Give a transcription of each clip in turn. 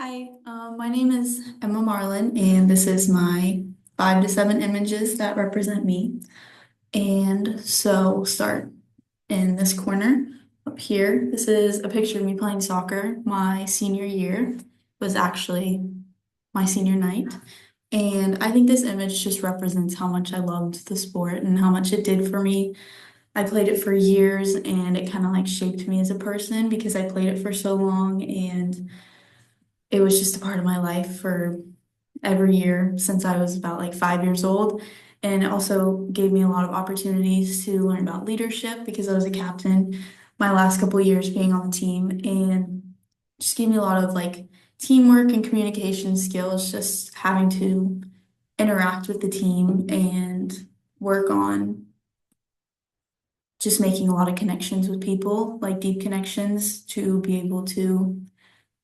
Hi, my name is Emma Marlin, and this is my 5 to 7 images that represent me. And so we'll start in this corner up here. This is a picture of me playing soccer. My senior year was actually my senior night. And I think this image just represents how much I loved the sport and how much it did for me. I played it for years and it kind of like shaped me as a person because I played it for so long and it was just a part of my life for every year since I was about like 5 years old. And it also gave me a lot of opportunities to learn about leadership because I was a captain my last couple of years being on the team and just gave me a lot of like teamwork and communication skills, just having to interact with the team and work on just making a lot of connections with people, like deep connections to be able to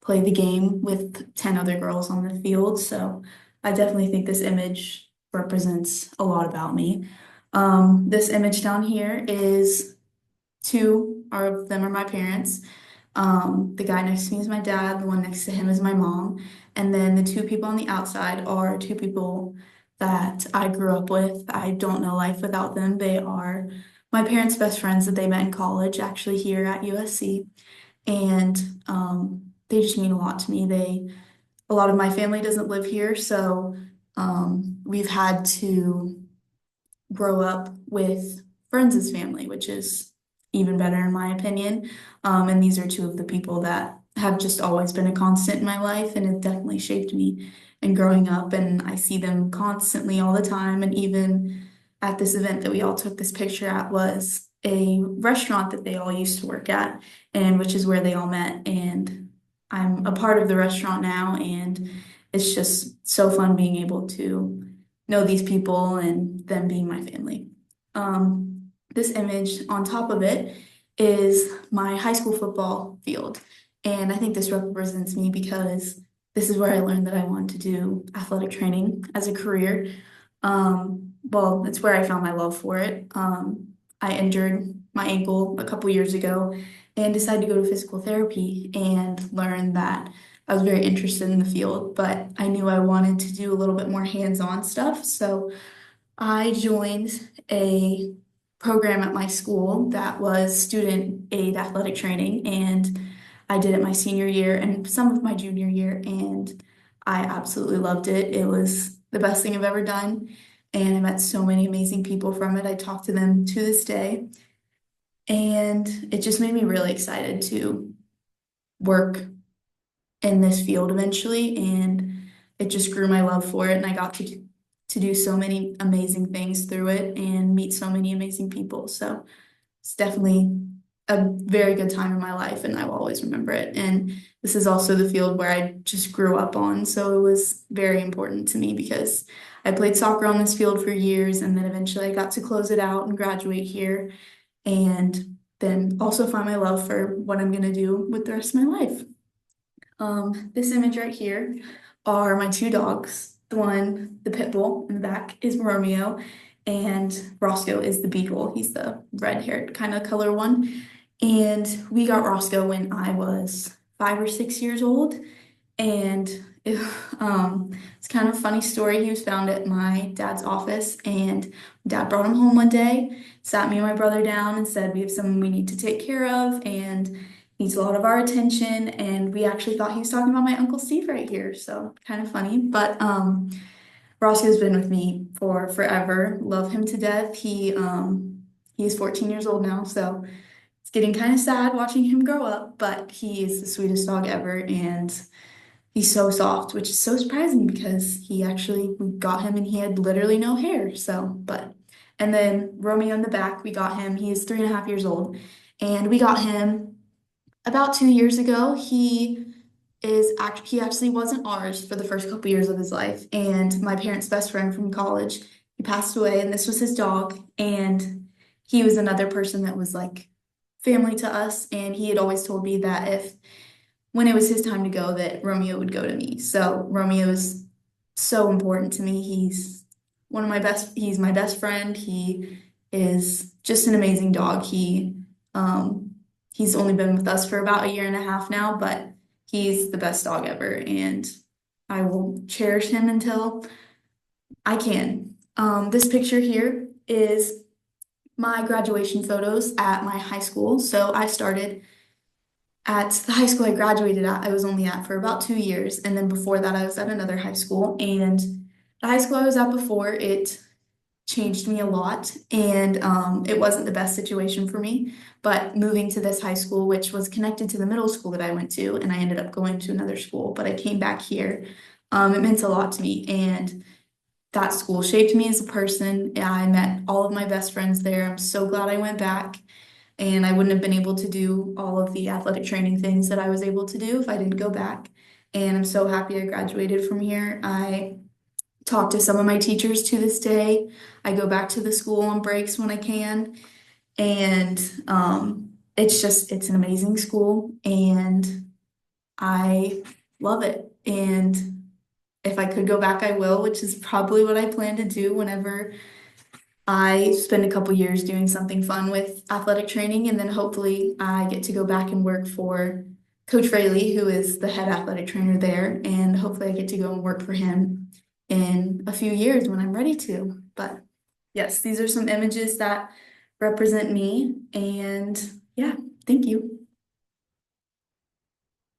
play the game with 10 other girls on the field. So I definitely think this image represents a lot about me. This image down here is two of them are my parents. The guy next to me is my dad, the one next to him is my mom, and then the two people on the outside are two people that I grew up with. I don't know life without them. They are my parents' best friends that they met in college, actually here at USC, and they just mean a lot to me. A lot of my family doesn't live here, so we've had to grow up with friends' family, which is even better in my opinion. And these are two of the people that have just always been a constant in my life and have definitely shaped me in growing up. And I see them constantly all the time. And even at this event that we all took this picture at was a restaurant that they all used to work at, and which is where they all met. And I'm a part of the restaurant now, and it's just so fun being able to know these people and them being my family. This image on top of it is my high school football field. And I think this represents me because this is where I learned that I wanted to do athletic training as a career. Well, it's where I found my love for it. I injured my ankle a couple years ago and decided to go to physical therapy and learn that I was very interested in the field, but I knew I wanted to do a little bit more hands-on stuff. So I joined a program at my school that was student aid athletic training, and I did it my senior year and some of my junior year, and I absolutely loved it. It was the best thing I've ever done, and I met so many amazing people from it. I talk to them to this day, and it just made me really excited to work in this field eventually, and it just grew my love for it, and I got to do so many amazing things through it and meet so many amazing people. So it's definitely a very good time in my life, and I will always remember it. And this is also the field where I just grew up on, so it was very important to me because I played soccer on this field for years, and then eventually I got to close it out and graduate here, and then also find my love for what I'm gonna do with the rest of my life. This image right here are my two dogs. The one, the pit bull in the back, is Romeo, and Roscoe is the beagle. He's the red-haired kind of color one. And we got Roscoe when I was 5 or 6 years old. And it, it's kind of a funny story. He was found at my dad's office, and dad brought him home one day, sat me and my brother down, and said, "We have someone we need to take care of, and needs a lot of our attention." And we actually thought he was talking about my Uncle Steve right here, so kind of funny. But Roscoe's been with me for forever. Love him to death. He is 14 years old now, so it's getting kind of sad watching him grow up, but he is the sweetest dog ever, and he's so soft, which is so surprising because we got him and he had literally no hair. And then Romeo in the back, we got him. He is 3.5 years old, and we got him about 2 years ago. He actually wasn't ours for the first couple years of his life, and my parents' best friend from college, he passed away, and this was his dog, and he was another person that was like family to us, and he had always told me that if when it was his time to go, that Romeo would go to me. So Romeo is so important to me. He's my best friend. He is just an amazing dog. Um, he's only been with us for about a year and a half now, but He's the best dog ever, and I will cherish him until I can. This picture here is my graduation photos at my high school. So I started at the high school I graduated at. I was only at for about 2 years, and then before that, I was at another high school. And the high school I was at before, it changed me a lot, and it wasn't the best situation for me. But moving to this high school, which was connected to the middle school that I went to, and I ended up going to another school, but I came back here. It meant a lot to me, and that school shaped me as a person. I met all of my best friends there. I'm so glad I went back, and I wouldn't have been able to do all of the athletic training things that I was able to do if I didn't go back. And I'm so happy I graduated from here. I talk to some of my teachers to this day. I go back to the school on breaks when I can. And it's an amazing school, and I love it. And if I could go back, I will, which is probably what I plan to do whenever I spend a couple years doing something fun with athletic training. And then hopefully I get to go back and work for Coach Fraley, who is the head athletic trainer there. And hopefully I get to go and work for him in a few years when I'm ready to. But yes, these are some images that represent me. And yeah, thank you.